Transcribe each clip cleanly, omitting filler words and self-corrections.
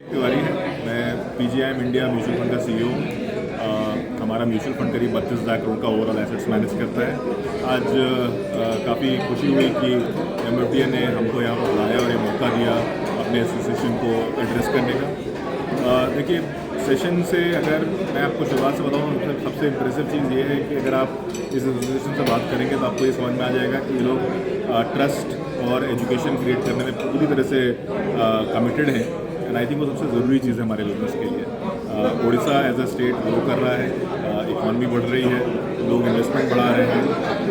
तिवारी है। मैं PGIM India mutual fund का सीईओ हूँ। हमारा म्यूचुअल फंड करीब 32 लाख करोड़ का ओवरऑल एसेट्स मैनेज करता है। आज काफ़ी खुशी हुई कि एमएफडीए ने हमको यहाँ पर बुलाया और ये मौका दिया अपने एसोसिएशन को एड्रेस करने का। देखिए, सेशन से अगर मैं आपको शुरुआत से बताऊँ तो सबसे इम्प्रेसिव चीज़ ये है कि अगर आप इस एसोसिएशन से बात करेंगे तो आपको ये समझ में आ जाएगा कि ये लोग ट्रस्ट और एजुकेशन क्रिएट करने में पूरी तरह से कमिटेड हैं। एंड आई थिंक वो सबसे ज़रूरी चीज़ है हमारे बिजनेस के लिए। Orissa as a state grow कर रहा है, इकॉनमी बढ़ रही है, लोग इन्वेस्टमेंट बढ़ा रहे हैं।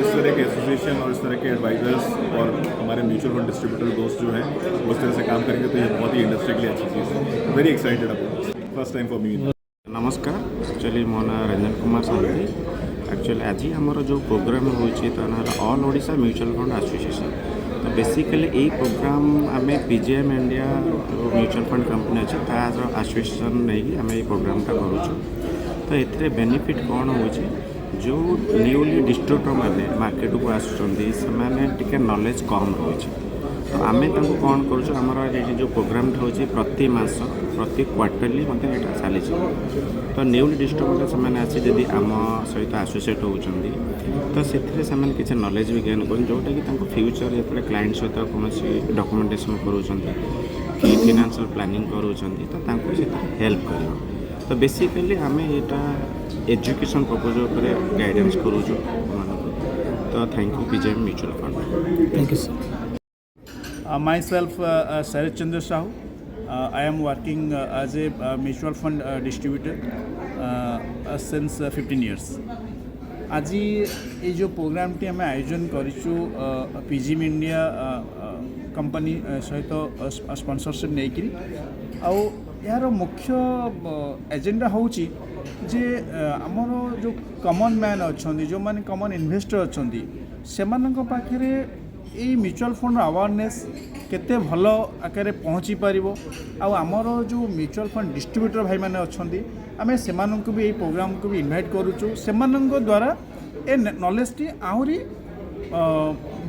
इस तरह के एसोसिएशन और इस तरह के एडवाइज़र्स और हमारे म्यूचुअल फंड डिस्ट्रीब्यूटर दोस्त जो हैं वो इस तरह से काम करेंगे तो ये बहुत ही इंडस्ट्री के लिए अच्छी चीज़ है। Very excited about first time for me. नमस्कार, एक्चुअली मो ना रंजन कुमार सामंती। एक्चुअली आज आमर जो प्रोग्राम हो all Odisha mutual fund association. तो बेसिकली यही प्रोग्राम आम PGIM India mutual fund company अच्छे तार एसोसिएशन नहीं आम ये प्रोग्रामटा करूँ। तो ये बेनिफिट कौन हो जो न्यूली डिस्ट्रीब्यूटर मैंने मार्केट को आसुँचे नॉलेज कम रोचे। तो आम कौन करूँ आमर ये जो प्रोग्राम हो प्रति मास प्रति क्वार्टरली मतलब यहाँ चली। तो न्यूली डिस्ट्रीब्यूटर से आसी जदि आम सहित एसोसिएट होती तो से किसी नॉलेज भी गेन कर जोटा कि फ्यूचर जो क्लाइंट सहित कौन डॉक्यूमेंटेशन करूँ कि फाइनेंशियल प्लानिंग करूँ तो हेल्प कर। तो बेसिकली आम यहाँ एजुकेशन पर्पज पर गाइडेंस करूँ। तो thank you PGIM mutual fund. Thank you, sir. Myself, Sarit Chandra Sahu. I am working as a mutual fund distributor since 15 years. आज ये जो प्रोग्राम टी आम आयोजन करूँ पीजीआईएम इंडिया कंपनी सहित स्पॉन्सरशिप नहीं यार मुख्य एजेंडा हूँ जे आमर जो कॉमन मैन अच्छा जो मैंने कॉमन इन्वेस्टर अच्छा से पाखे ये म्यूचुअल फंड अवेयरनेस केते भल आकार पहुँची पार आमर जो म्यूचुअल फंड डिस्ट्रीब्यूटर भाई मैंने अच्छा आम से भी ये प्रोग्राम को भी इनवाइट करूँ से द्वारा ए नॉलेज टी आहरी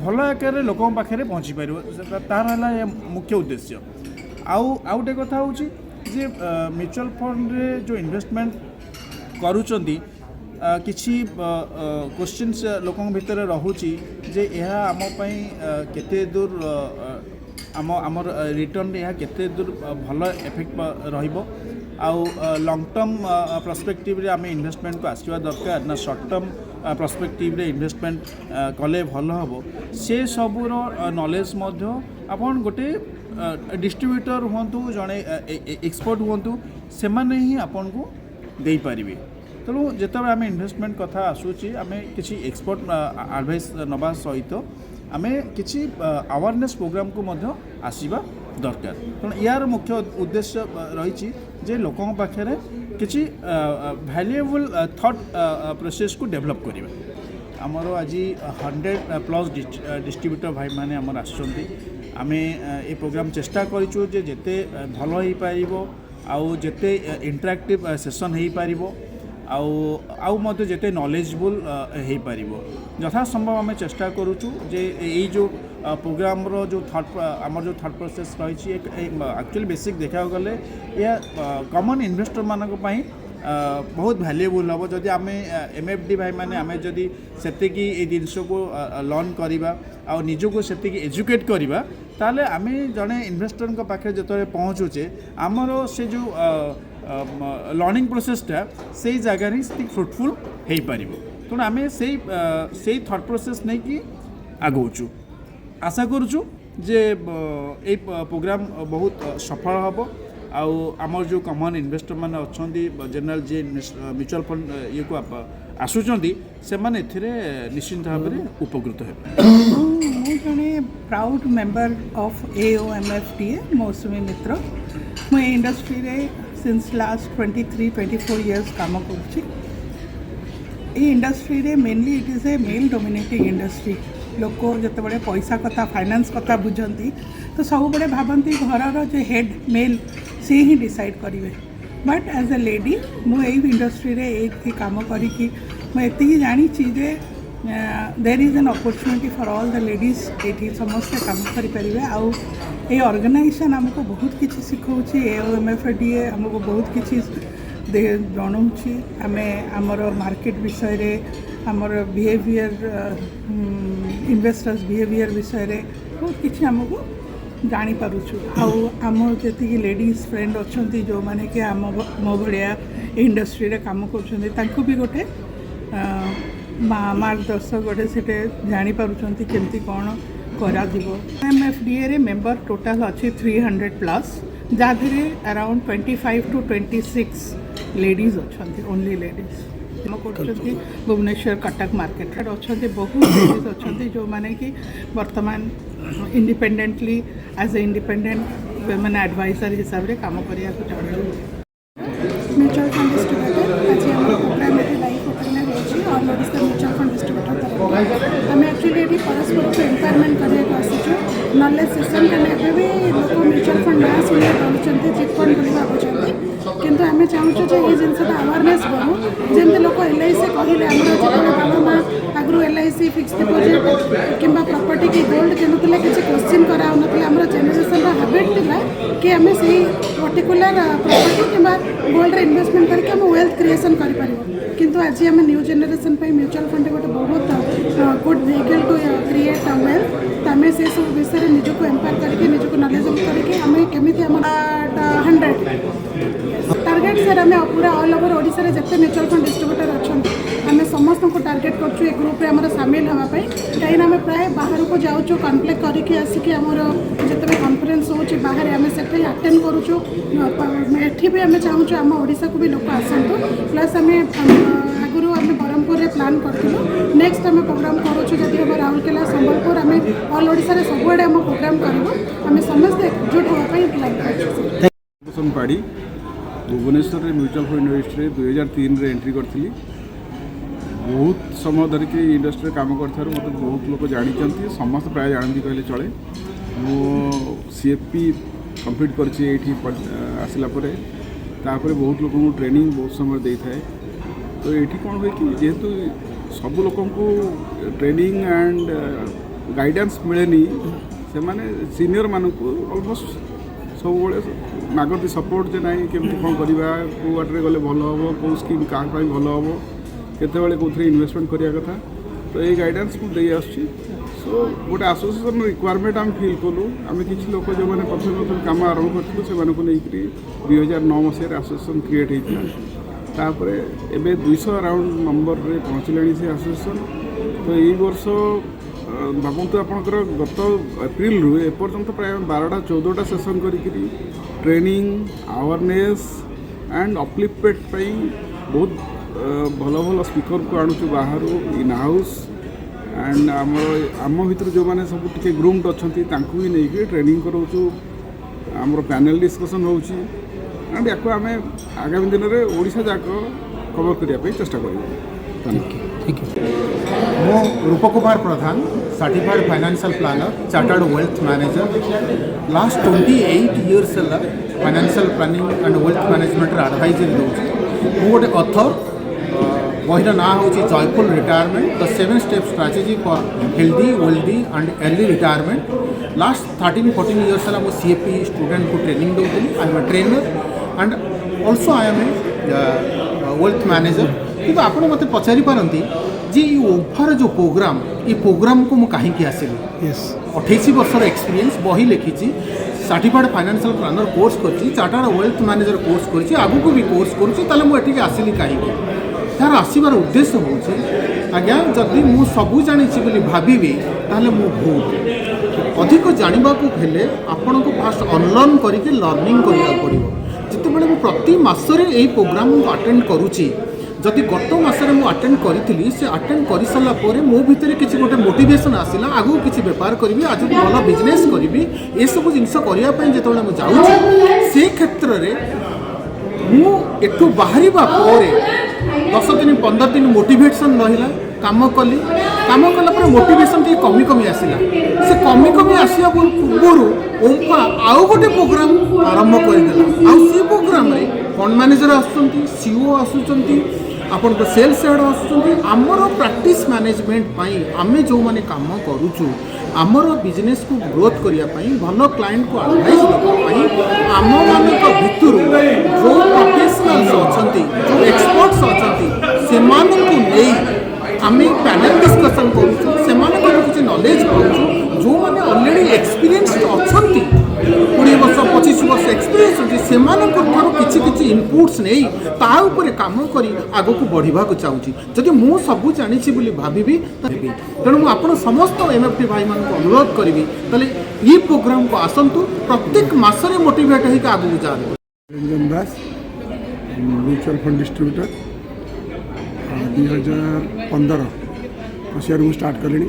भल आकार लोक पाखे पहुँची पार तार है मुख्य उद्देश्य। आउ गोटे कथा हूँ जे म्यूचुअल फंड रे जो इन्वेस्टमेंट करूचंदी किछि क्वेश्चन्स लोकों भितर रहुची जे यह आम पई केते दूर आमर रिटर्न यह केते दूर भल इफेक्ट रहिबो आउ लॉन्ग टर्म पर्सपेक्टिव रे आम इन्वेस्टमेंट को आसवा दरकार ना शॉर्ट टर्म पर्सपेक्टिव रे इन्वेस्टमेंट कले भल हबो से सबूर नॉलेज मध्य आपन गोटे डिस्ट्रीब्यूटर हूँ जड़े एक्सपर्ट हूँ से ही आपन को दे पारिबे। तेणु जिते आम इन्वेस्टमेंट कथा आसूची आम किसी एक्सपर्ट एडवाइस नवा सहित आम किसी अवेयरनेस प्रोग्राम को मध्य आसीबा दरकार। तेणु यार मुख्य उद्देश्य रही जे लोकों पाखे किसी वैल्यूएबल थॉट प्रोसेस को डेवलप करिबा। आमर आज 100+ डिस्ट्रीब्यूटर भाई माने आमर आसुचंती आमे ये प्रोग्राम चेष्टा करूँ जे जेते भल हो पारिबो आउ जेते इंटरैक्टिव सेशन हो पारिबो आउ मते जेते नॉलेजेबल हो पारिबो यथा संभव आम चेष्टा करूँ जे यही जो प्रोग्राम रो जो आमर जो थॉट प्रोसेस रही एक्चुअली बेसिक देखा गले या कॉमन इन्वेस्टर मानक पई बहुत वैल्यूएबल हम जदि आम एमएफडी भाई मैंने आम जदि सेतिकी ए जिनस को लर्न करवा आ निजको सेतिकी एजुकेट करवा ताले आम जड़े इन्वेस्टर पाखे जो पहुँचुचे आमर से जो लर्निंग प्रोसेसटा से जगार ही फ्रुटफुल हो पार। तेणु आम से थॉट प्रोसेस नहीं कि आगौचु आशा करूँ जे ये प्रोग्राम बहुत सफल हम आउ आमर जो कॉमन इन्वेस्टर मैंने अच्छा जनरल जे म्यूचुअल फंड ये को आसुचंदी से माने एथिरे निश्चिंत भाव में उपकृत मुझे जड़े प्राउड मेंबर ऑफ AOMFDA मौसुमी मित्र मुझे इंडस्ट्री रे सिंस लास्ट 23-24 इयर्स काम कर इंडस्ट्री रे mainly it is a male dominating industry. लोक जिते पैसा कथा फाइनेंस कथा बुझंती तो सब बड़े भावती घर जो हेड मेल सी ही डिसाइड करेंगे बट एज ए लेडी मुझे इंडस्ट्री रे एक काम करी मुझे जानी जे there is an opportunity for all the ladies ये समस्ते काम करें आउ ये ऑर्गेनाइजेशन आमको बहुत किसी शिखाऊँ AOMFDA आमको बहुत किसी जनाऊँ आम आमर मार्केट विषय रे आमर बिहेवियर इन्वेस्टर्स बिहेवियर विषय रे बहुत किसी आमको जानीपरुचु आम जी लेडीज फ्रेंड अच्छा जो मैंने कि आम मो भाया इंडस्ट्री रे काम कर भी गोटे मार्गदर्शक गोटे से जानीपरुंट केमती कौन MFDA रे मेंबर टोटाल अच्छी 300+ जहाँ अराउंड 25 to 26 लेडीज अच्छा only ladies Bhubaneswar Cuttack market अच्छा बहुत लेडीज अच्छा जो मैंने कि वर्तमान इंडिपेंडेंटली एज ए इंडिपेंडेंट मैंने एडवाइजर हिसाब से काम करने चाहूँ म्यूचुअल फंड डिस्ट्रीब्यूटर आज आम प्रोग्राम ये लाइव होटल में रही all Odisha mutual fund distributor तरफ आम एक्चुअली ये परस्पर को एम्पावरमेंट करने आसुँ नॉलेज सिस्टम के भी लोक म्यूचुअल फंड ना शुणी करुँच चिट फंड बोली भावुं किंतु आम चाहूँ जे ये जिनसा अवेयरनेस बढ़ू जमी लोक LIC कहले जो बाबा माँ आगु LIC फिक्स डिपोजिट कि प्रॉपर्टी की गोल्ड किणुले किसी क्वेश्चन कराऊन आम जेनेरेशन हैबिट थिला कि आम से पर्टिकुलर प्रॉपर्टी कि गोल्ड इन्वेस्टमेंट करके वेल्थ क्रिएशन करें किंतु आज आम न्यू जेनेरेशन म्यूचुअल फंड गोटे बहुत good vehicle to create wealth तो आम से सब विषय निजक एम्पायर करके निजक नॉलेजेबल करके आम केमी 100 टार्गेट सर आम पूरा ऑल ओवर ओडिशा जिते म्यूचुअल फंड डिस्ट्रीब्यूटर अच्छा आम समस्त को टार्गेट करूँ ग्रुप रे आम सामिल होगापी कहीं आम प्राय बाहर को जाऊँ कॉन्फ्लिक्ट करके आसिक आमर जिते कॉन्फ्रेंस हो बाहर आम से अटेंड करूँ एठी भी आम चाहूँ आम ओडिशा को भी लोक आसतु प्लस आम आगुरी आम ब्रह्मपुर में प्लान करूँ नेक्स्ट आम प्रोग्राम करूँ जदि हम राउरकेला संबलपुर आम ऑल ओडिशा सबुआड़े आम प्रोग्राम करूँ आम समस्ते एकजुट होगापी प्लान करूँ पाड़ी भुवनेश्वर म्यूचुअल फंड इंडस्ट्री 2003 रे एंट्री करी बहुत समय धरिकी इंडस्ट्री काम कर मत बहुत लोग जानते समस्त प्राय जानती कहले चले मो CFP कंप्लीट करसला बहुत लोक ट्रेनिंग बहुत समय दे थाए तो ये कौन हुए कि जेहेतु सब लोक ट्रेनिंग एंड गाइडेंस मिलेनी से माने सीनियर मानक ऑलमोस्ट सब मागती सपोर्ट जे ना केमती कौन करवा कौ बाटे गले भल हम कौ स्कीम क्या भल हम केतबेले कौन इन्वेस्टमेंट करवा कथा तो ये गाइडेंस मुझे आसुच्छी सो गोटे एसोसिएशन रिक्वायरमेंट आम फिल कलु आम किसी लोक जो मैंने प्रथम कम आरंभ करूँ से 2009 मसीह एसोसिएशन क्रिएट होता एवं 200 अराउंड नंबर रे पहुँचला से एसोसिएशन तो यही वर्ष भावतु आपंकर गत एप्रिल रु एपर्यंत प्राय 12-14 सेसन करी ट्रेनिंग अवेयरनेस एंड अपलिफ्टमेंट बहुत भल भल स्पीकर को आणुचु बाहर इन हाउस एंड आम भर जो मैंने सब टे ग्रूम्ड अच्छा भी नहीं ट्रेनिंग कराऊँ आमर पैनल डिस्कसन होची एंड या आम आगामी दिन में ओडिशा जाक कवर करने चेष्टा कर मो Rup Kumar Pradhan certified financial planner chartered wealth manager last 28 years financial planning and wealth management advisory दूसरी गोटे ऑथर बहिर ना हूँ joyful retirement the 7 step strategy for healthy wealthy and early retirement last 13-14 years है मुझे CFP स्टूडेंट को ट्रेनिंग दूसरी I am a trainer and also I am a wealth manager कि आप मत पचारि पारती जे ओभर जो प्रोग्राम ये प्रोग्राम को मुझे कहीं आसली 28 वर्षर एक्सपीरियंस बही लिखी सर्टिफाइड फाइनेंशियल प्लानर कोर्स कर चार्टर्ड वेल्थ मैनेजर कोर्स कर आगू भी कोर्स करुँचे आसली कहीं तार आसबार उद्देश्य हूँ आज्ञा जदि मु सबू जानी भावी ताहले मु भूल अधिक जानवा हेले आपण को फास्ट अनलर्न करके लर्निंग करा पड़ो जितेबाला मुझे प्रति मसरे यही प्रोग्राम अटेंड करुँची जदि गत मसरे मुझे अटेंड करी से अटेंड कर सारापर मो भितर किसी गोटे मोटिवेशन आसला आगू किसी बेपार करी आज भल बिजनेस करी ये सब जिनस करने जो मुझे जाऊँ से क्षेत्र में मुठू बाहर 10 दिन 15 दिन मोटिवेशन रहा काम कली काम कलापर मोटिवेशन टी कमी कमी आसला से कमी कमी आसा पूर्व ओम्पा आउ गोटे प्रोग्राम आरंभ करदेला आउ सी प्रोग्राम रे फंड मैनेजर आसुचंती CEO आसुचंती आपण सेल्स हेड आसुचंती आमर प्रैक्टिस मैनेजमेंट आम जो मैंने काम करूचु आमर बिजनेस को ग्रोथ करने भल क्लाइंट को एडवाइस देवाई आम मान भितर जो प्रोफेशनल्स अच्छा जो एक्सपर्ट्स अच्छा से आम पैनल डिस्कसन करुँ नॉलेज पाऊँ जो मैंने ऑलरेडी एक्सपीरियंस्ड अच्छा 20 वर्ष 25 वर्ष एक्सपीरियंस अच्छी से किसी इनपुट्स नहीं ताऊपर काम कर आग को बढ़ा चाहूँगी जदि मु सब जानी भावी तेणु मुझे समस्त एमएफटी भाई मान अनुरोध करी तेल ये प्रोग्राम को आसतु प्रत्येक मसरे मोटिवेट होकर आगे जाए। रंजन दास म्यूचुअल फंड डिस्ट्रीब्यूटर 2015 मसीह मुझे स्टार्ट कले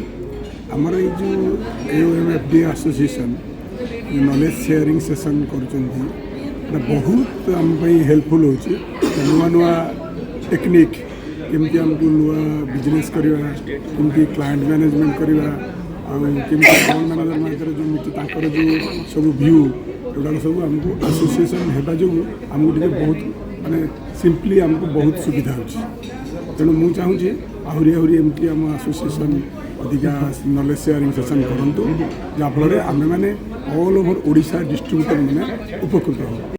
आमर ये जो AOMFD association knowledge sharing session कर बहुत आम हेल्पफुल हो नुआ नुआ टेक्निक केमती आमको नुआ बिजनेस करवा केमती क्लाइंट मैनेजमेंट करवा केमती फंड मैनेजर मार्केट जो जो सब व्यू एगुड़ा सब आमको एसोसिएशन होगा जो आमको बहुत माने सिंपली आमको बहुत सुविधा हो तेणु मुझे चाहूँगी आहरी एमती आम एसोसिएशन अधिका नॉलेज शेयरिंग सेशन करूँ जहाँफल आम मैंने ऑल ओवर ओडिशा डिस्ट्रीब्यूटर मैंने उपकृत हो।